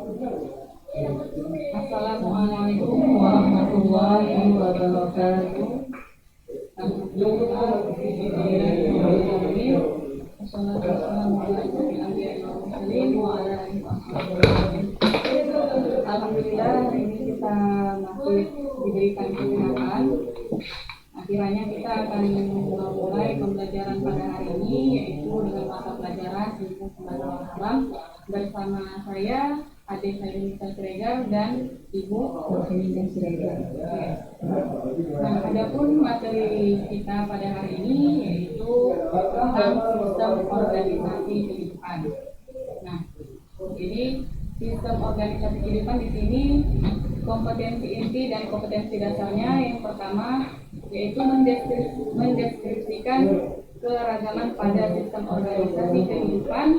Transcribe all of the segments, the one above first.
Assalamualaikum warahmatullahi wabarakatuh. Alhamdulillah, hari ini kita masih diberikan kesehatan. Akhirnya kita akan memulai pembelajaran pada hari ini, yaitu dengan mata pelajaran Ilmu Pengetahuan Alam bersama saya, adik saya Nisa Siregar dan Ibu Nisa Siregar. Nah, adapun materi kita pada hari ini yaitu tentang sistem organisasi kehidupan. Nah, jadi sistem organisasi kehidupan di sini kompetensi inti dan kompetensi dasarnya yang pertama yaitu mendeskripsikan keragaman pada sistem organisasi kehidupan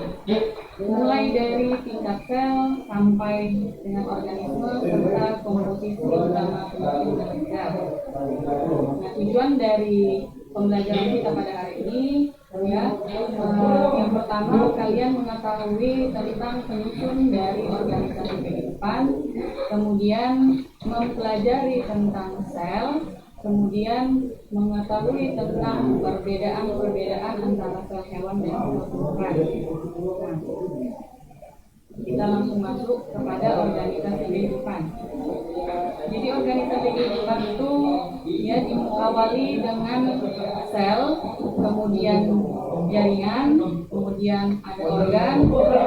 mulai dari tingkat sel sampai dengan organisme serta komposisi utama penyusun sel. Nah, tujuan dari pembelajaran kita pada hari ini ya, yang pertama kalian mengetahui tentang penyusun dari organisasi kehidupan, kemudian mempelajari tentang sel, kemudian mengetahui tentang perbedaan antara sel hewan dan sel tumbuhan. Nah, kita langsung masuk kepada organisasi kehidupan. Jadi organisasi kehidupan itu ya diawali dengan sel, kemudian jaringan, kemudian ada organ,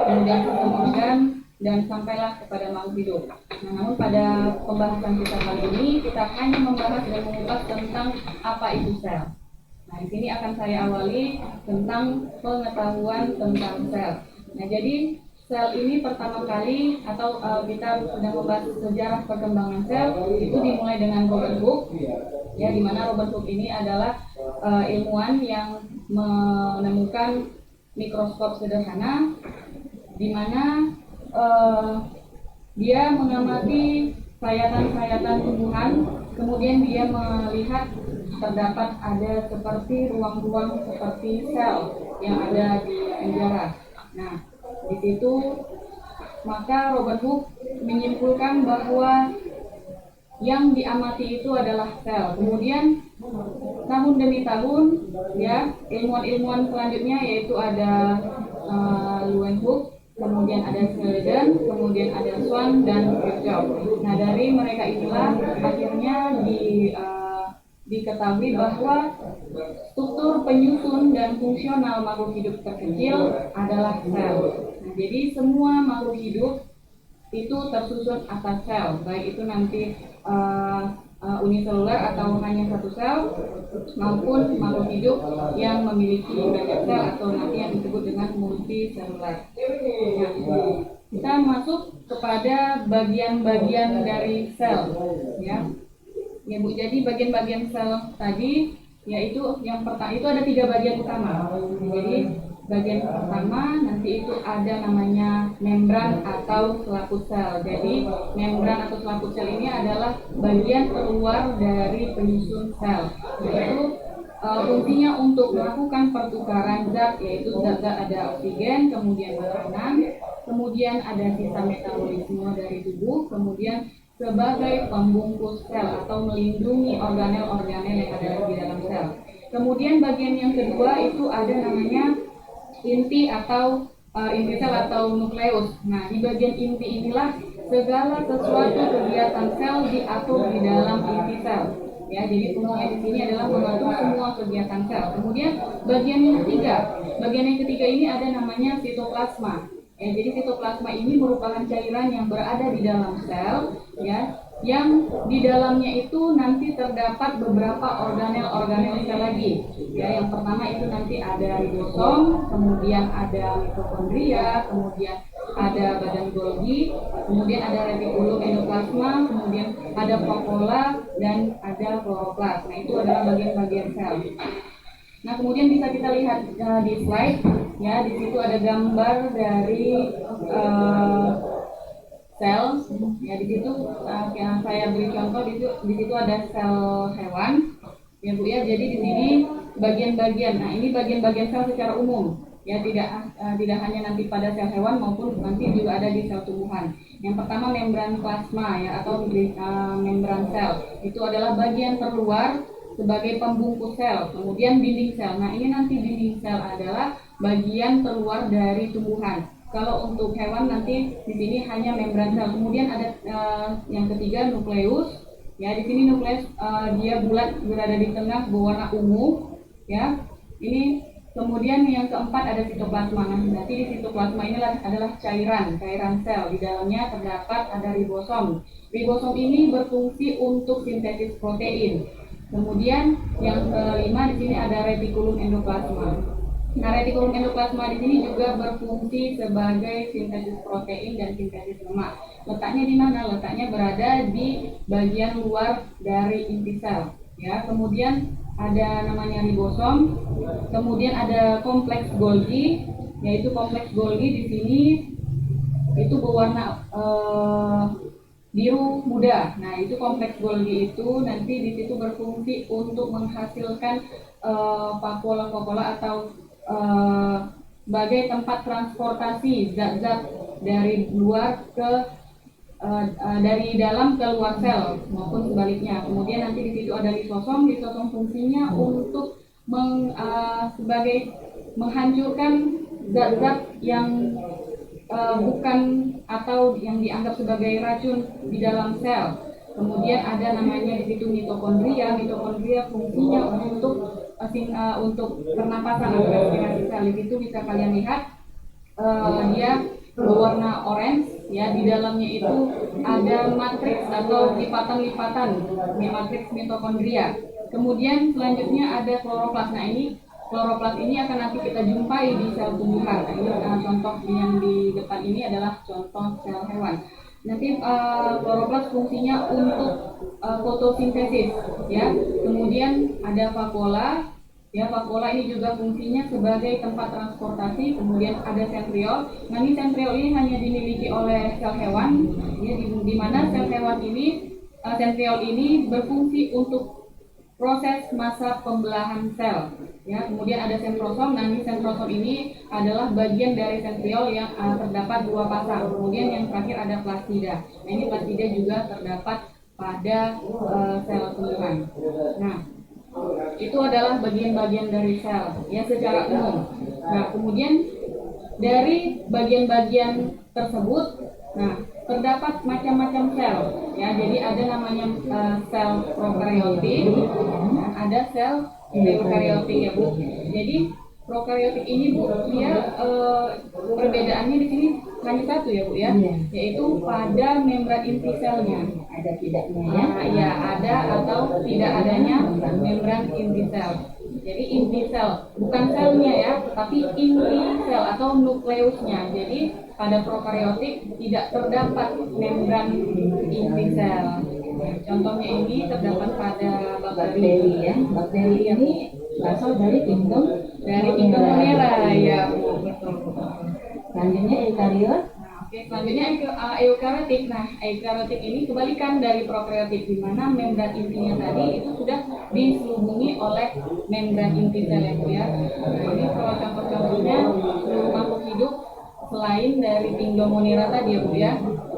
kemudian sistem organ, dan sampailah kepada makhluk hidup. Nah, namun pada pembahasan kita kali ini kita hanya membahas dan mengupas tentang apa itu sel. Nah, di sini akan saya awali tentang pengetahuan tentang sel. Nah, jadi sel ini pertama kali atau kita sedang membahas sejarah perkembangan sel itu dimulai dengan Robert Hooke, ya, di mana Robert Hooke ini adalah ilmuwan yang menemukan mikroskop sederhana, di mana dia mengamati sayatan-sayatan tumbuhan, kemudian dia melihat terdapat ada seperti ruang-ruang seperti sel yang ada di penjara. Nah, di situ maka Robert Hooke menyimpulkan bahwa yang diamati itu adalah sel. Kemudian tahun demi tahun ya, ilmuwan-ilmuwan selanjutnya yaitu ada Leeuwenhoek, kemudian ada Snellen, kemudian ada Swan dan Virchow. Nah, dari mereka inilah akhirnya diketahui bahwa struktur penyusun dan fungsional makhluk hidup terkecil adalah sel. Nah, jadi semua makhluk hidup itu tersusun atas sel, baik itu nanti uniseluler atau hanya satu sel, maupun makhluk hidup yang memiliki banyak sel atau nanti yang disebut dengan multiseluler. Nah, kita masuk kepada bagian-bagian dari sel, ya. Ya Bu, jadi bagian-bagian sel tadi yaitu yang pertama itu ada 3 bagian utama. Jadi bagian pertama nanti itu ada namanya membran atau selaput sel. Jadi membran atau selaput sel ini adalah bagian keluar dari penyusun sel. Yaitu fungsinya untuk melakukan pertukaran zat, yaitu zat-zat ada oksigen, kemudian makanan, kemudian ada sisa metabolisme dari tubuh, kemudian sebagai pembungkus sel atau melindungi organel-organel yang ada di dalam sel. Kemudian bagian yang kedua itu ada namanya inti atau inti sel atau nukleus. Nah, di bagian inti inilah segala sesuatu kegiatan sel diatur di dalam inti sel. Ya, jadi fungsinya di sini adalah mengatur semua kegiatan sel. Kemudian bagian yang ketiga ini ada namanya sitoplasma. Ya, jadi sitoplasma ini merupakan cairan yang berada di dalam sel, ya, yang di dalamnya itu nanti terdapat beberapa organel sel lagi. Ya, yang pertama itu nanti ada ribosom, kemudian ada mitokondria, kemudian ada badan Golgi, kemudian ada retikulum endoplasma, kemudian ada vakuola dan ada kloroplas. Nah, itu adalah bagian-bagian sel. Nah, kemudian bisa kita lihat di slide, ya, di situ ada gambar dari sel, ya, di situ yang saya beri contoh di situ ada sel hewan, ya Bu ya. Jadi di sini bagian-bagian. Nah, ini bagian-bagian sel secara umum. ya, tidak hanya nanti pada sel hewan maupun nanti juga ada di sel tumbuhan. Yang pertama membran plasma ya, atau membran sel. Itu adalah bagian terluar sebagai pembungkus sel. Kemudian dinding sel. Nah, ini nanti dinding sel adalah bagian terluar dari tumbuhan. Kalau untuk hewan nanti di sini hanya membran sel. Kemudian ada yang ketiga nukleus. Ya, di sini nukleus dia bulat, berada di tengah, berwarna ungu. Ya, ini kemudian yang keempat ada sitoplasma. Nah, nanti di sitoplasma ini adalah cairan sel. Di dalamnya terdapat ada ribosom. Ribosom ini berfungsi untuk sintesis protein. Kemudian yang kelima di sini ada retikulum endoplasma. Nah, retikulum endoplasma di sini juga berfungsi sebagai sintesis protein dan sintesis lemak. Letaknya di mana? Letaknya berada di bagian luar dari inti sel. Ya, kemudian ada namanya ribosom, kemudian ada kompleks Golgi, yaitu kompleks Golgi di sini itu berwarna biru muda. Nah, itu kompleks Golgi itu nanti di situ berfungsi untuk menghasilkan vakuola atau sebagai tempat transportasi zat-zat dari luar ke dari dalam ke luar sel maupun sebaliknya. Kemudian nanti di situ ada lisosom. Lisosom fungsinya untuk sebagai menghancurkan zat-zat yang bukan atau yang dianggap sebagai racun di dalam sel. Kemudian ada namanya di situ mitokondria. Mitokondria fungsinya untuk pernapasan atau respirasi sel. Di situ bisa kalian lihat dia berwarna orange. Ya, di dalamnya itu ada matriks atau lipatan-lipatan matriks mitokondria. Kemudian selanjutnya ada kloroplas. Nah, ini kloroplas ini akan nanti kita jumpai di sel tumbuhan. Nah, ini contoh yang di depan ini adalah contoh sel hewan. Nanti kloroplas fungsinya untuk fotosintesis. Ya, kemudian ada vakuola. Ya, vakuola ini juga fungsinya sebagai tempat transportasi. Kemudian ada sentriol. Nah, ini sentriol ini hanya dimiliki oleh sel hewan. Ya, di mana sel hewan ini, sentriol ini berfungsi untuk proses massa pembelahan sel. Ya, kemudian ada sentrosom. Nah, ini sentrosom ini adalah bagian dari sentriol yang terdapat dua pasang. Kemudian yang terakhir ada plastida. Nah, ini plastida juga terdapat pada sel tumbuhan. Nah, itu adalah bagian-bagian dari sel ya secara umum. Nah, kemudian dari bagian-bagian tersebut, nah, terdapat macam-macam sel ya. Jadi ada namanya sel prokaryotik, ada sel eukaryotik ya, Bu. Jadi prokaryotik ini, Bu, dia perbedaannya di sini hanya satu ya, Bu ya, yaitu pada membran inti selnya. Ada tidaknya ya? Ya, ada atau tidak adanya membran inti sel. Jadi inti sel, bukan selnya ya, tapi inti sel atau nukleusnya. Jadi pada prokaryotik tidak terdapat membran inti sel. Contohnya ini terdapat pada bakteri ya. Bakteri ini berasal dari kingdom Monera ya, betul. Selanjutnya eukariot. Oke, selanjutnya eukaryotik. Nah, eukaryotik ini kebalikan dari prokaryotik, di mana membran intinya tadi itu sudah diselubungi oleh membran inti sel ya. Nah, ini kalau contoh-contohnya seluruh makhluk hidup selain dari kingdom Monera tadi ya, Bu ya.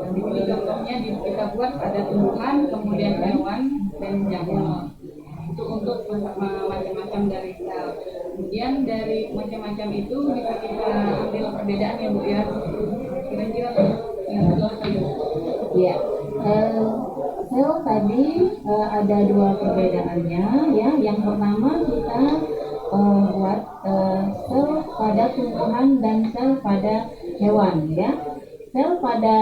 Di sini contohnya kita buat ada tumbuhan, kemudian hewan dan jamur. Itu untuk macam-macam dari sel. Kemudian dari macam-macam itu bisa kita ambil perbedaan ya, Bu ya. Kira-kira yang jelaskan. Ya, sel tadi ada dua perbedaannya ya. Yang pertama kita buat sel pada tumbuhan dan sel pada hewan ya. Sel pada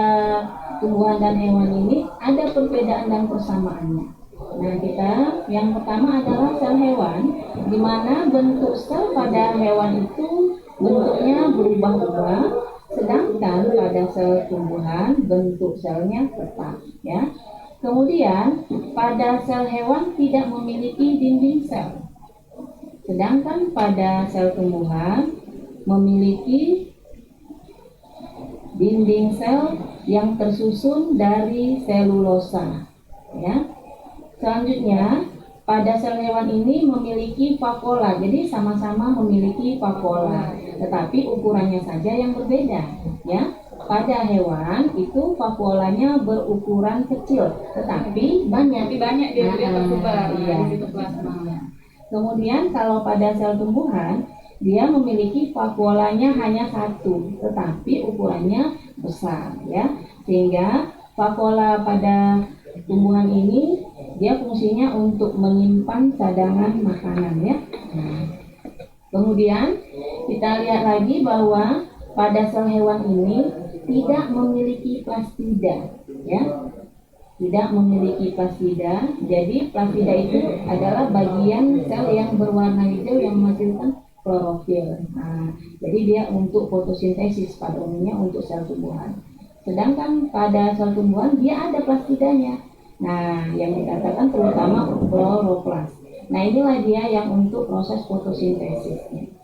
tumbuhan dan hewan ini ada perbedaan dan persamaannya. Nah, kita yang pertama adalah sel hewan, di mana bentuk sel pada hewan itu bentuknya berubah-ubah, sedangkan pada sel tumbuhan bentuk selnya tetap ya. Kemudian pada sel hewan tidak memiliki dinding sel, sedangkan pada sel tumbuhan memiliki dinding sel yang tersusun dari selulosa ya. Selanjutnya pada sel hewan ini memiliki vakuola, jadi sama-sama memiliki vakuola. tetapi ukurannya saja yang berbeda, ya. Pada hewan itu vakuolanya berukuran kecil, tetapi banyak. Tapi banyak dia tersebar Iya. di sitoplasma. Kemudian kalau pada sel tumbuhan, dia memiliki vakuolanya hanya satu, tetapi ukurannya besar, ya. Sehingga vakuola pada tumbuhan ini dia fungsinya untuk menyimpan cadangan makanan, ya. Nah, kemudian kita lihat lagi bahwa pada sel hewan ini tidak memiliki plastida, ya. Tidak memiliki plastida. Jadi plastida itu adalah bagian sel yang berwarna hijau yang menghasilkan klorofil. Nah, jadi dia untuk fotosintesis pada umumnya untuk sel tumbuhan. Sedangkan pada sel tumbuhan dia ada plastidanya. Nah, yang dikatakan terutama kloroplas. Nah, inilah dia yang untuk proses fotosintesisnya.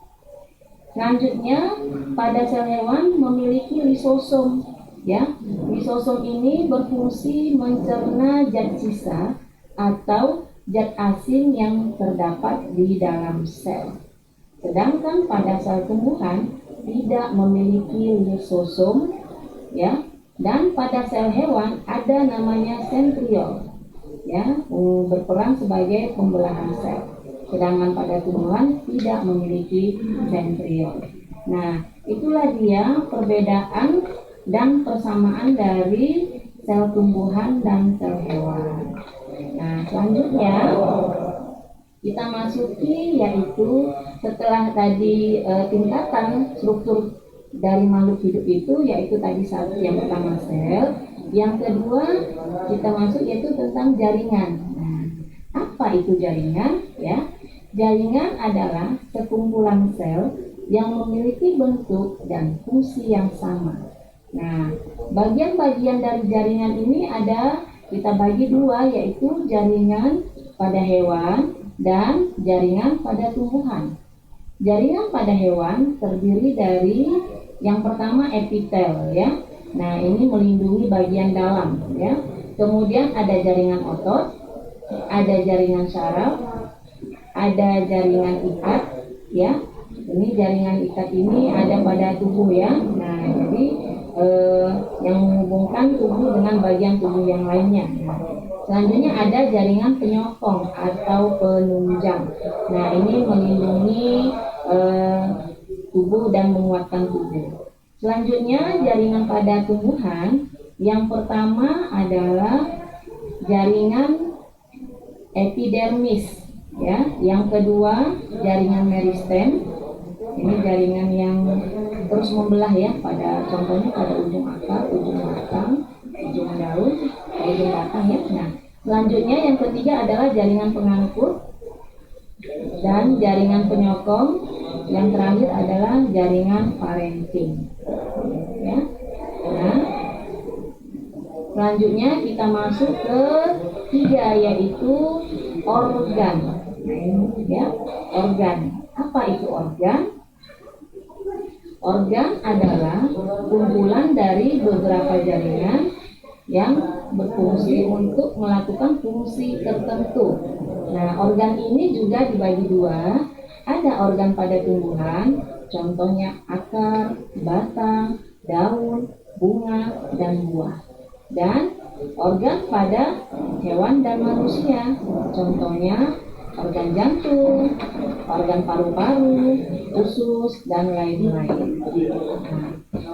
Selanjutnya, pada sel hewan memiliki lisosom. Ya, lisosom ini berfungsi mencerna zat sisa atau zat asing yang terdapat di dalam sel. Sedangkan pada sel tumbuhan tidak memiliki lisosom, ya. Dan pada sel hewan ada namanya sentriol, ya, berperan sebagai pembelahan sel. Sedangkan pada tumbuhan tidak memiliki sentriol. Nah, itulah dia perbedaan dan persamaan dari sel tumbuhan dan sel hewan. Nah, selanjutnya kita masuki yaitu setelah tadi tingkatan struktur dari makhluk hidup itu, yaitu tadi satu, yang pertama sel, yang kedua kita masuk yaitu tentang jaringan. Nah, apa itu jaringan? Ya, jaringan adalah sekumpulan sel yang memiliki bentuk dan fungsi yang sama. Nah, bagian-bagian dari jaringan ini kita bagi dua, yaitu jaringan pada hewan dan jaringan pada tumbuhan. Jaringan pada hewan terdiri dari yang pertama epitel, ya. Nah, ini melindungi bagian dalam, ya. Kemudian ada jaringan otot, ada jaringan saraf, ada jaringan ikat, ya. Ini jaringan ikat ini ada pada tubuh, ya. Nah, jadi yang menghubungkan tubuh dengan bagian tubuh yang lainnya. Selanjutnya ada jaringan penyokong atau penunjang. Nah, ini melindungi tubuh dan menguatkan tubuh. Selanjutnya jaringan pada tumbuhan, yang pertama adalah jaringan epidermis, ya. Yang kedua jaringan meristem. Ini jaringan yang terus membelah, ya, contohnya pada ujung akar, ujung batang, ujung daun, ujung batang, ya. Nah, selanjutnya yang ketiga adalah jaringan pengangkut dan jaringan penyokong. Yang terakhir adalah jaringan parenting, ya. Nah, selanjutnya kita masuk ke tiga, yaitu organ. Nah, ini, ya, organ. Apa itu organ? Organ adalah kumpulan dari beberapa jaringan yang berfungsi untuk melakukan fungsi tertentu. Nah, organ ini juga dibagi dua. Ada organ pada tumbuhan, contohnya akar, batang, daun, bunga, dan buah. Dan organ pada hewan dan manusia, contohnya organ jantung, organ paru-paru, usus, dan lain-lain. Nah,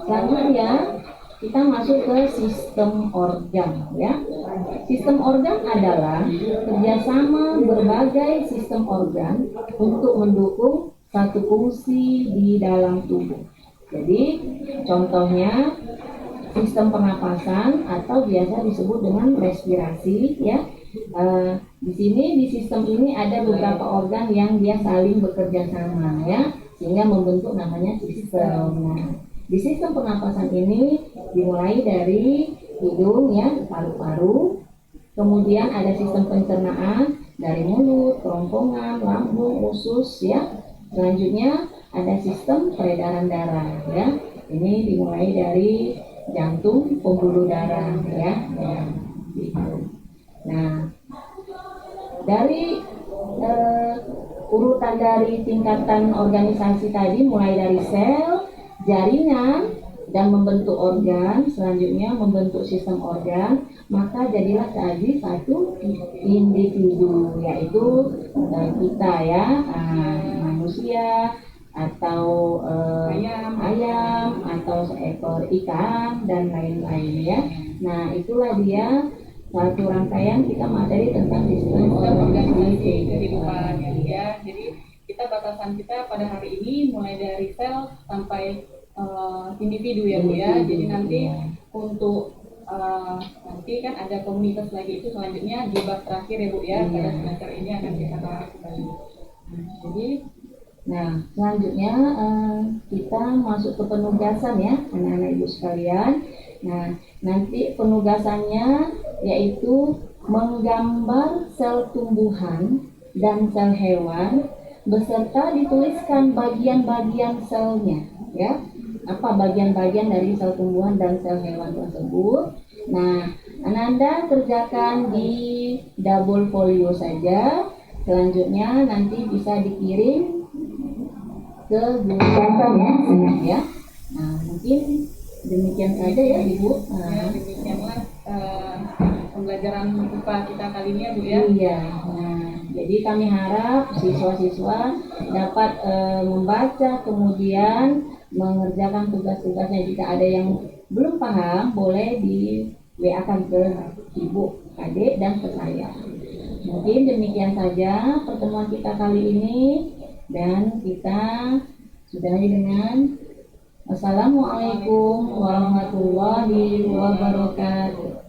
selanjutnya kita masuk ke sistem organ, ya. Sistem organ adalah kerjasama berbagai sistem organ untuk mendukung satu fungsi di dalam tubuh. Jadi contohnya sistem pernapasan atau biasa disebut dengan respirasi, ya. Di sini di sistem ini ada beberapa organ yang dia saling bekerja sama, ya, sehingga membentuk namanya sistem. Nah, di sistem pernapasan ini dimulai dari hidung, ya, paru-paru, kemudian ada sistem pencernaan dari mulut, kerongkongan, lambung, usus, ya. Selanjutnya ada sistem peredaran darah, ya. Ini dimulai dari jantung, pembuluh darah, ya. Nah, dari urutan dari tingkatan organisasi tadi mulai dari sel, jaringan, dan membentuk organ, selanjutnya membentuk sistem organ, maka jadilah tadi satu individu, yaitu kita ya, manusia atau ayam atau seekor ikan dan lain-lain ya. Nah, itulah dia satu rangkaian kita materi tentang sistem organisasi kehidupan ya. Jadi kita batasan kita pada hari ini mulai dari sel sampai individu ya Bu ya. Jadi nanti untuk nanti kan ada komunitas lagi, itu selanjutnya di bab terakhir ya Bu ya. Pada semester ini akan kita bahas kembali. Nah, selanjutnya kita masuk ke penugasan ya, anak-anak ibu sekalian. Nah, nanti penugasannya yaitu menggambar sel tumbuhan dan sel hewan beserta dituliskan bagian-bagian selnya ya. Apa bagian-bagian dari sel tumbuhan dan sel hewan tersebut. Nah, Ananda kerjakan di double folio saja. Selanjutnya nanti bisa dikirim ke guru ya. Nah, mungkin demikian saja ya Ibu. Demikianlah pembelajaran IPA kita kali ini ya Bu ya. Iya. Nah, jadi kami harap siswa-siswa dapat membaca kemudian mengerjakan tugas-tugasnya. Jika ada yang belum paham boleh di WA-kan ke Ibu, Adik, dan ke saya. Mungkin demikian saja pertemuan kita kali ini, dan kita sudahi dengan Assalamualaikum warahmatullahi wabarakatuh.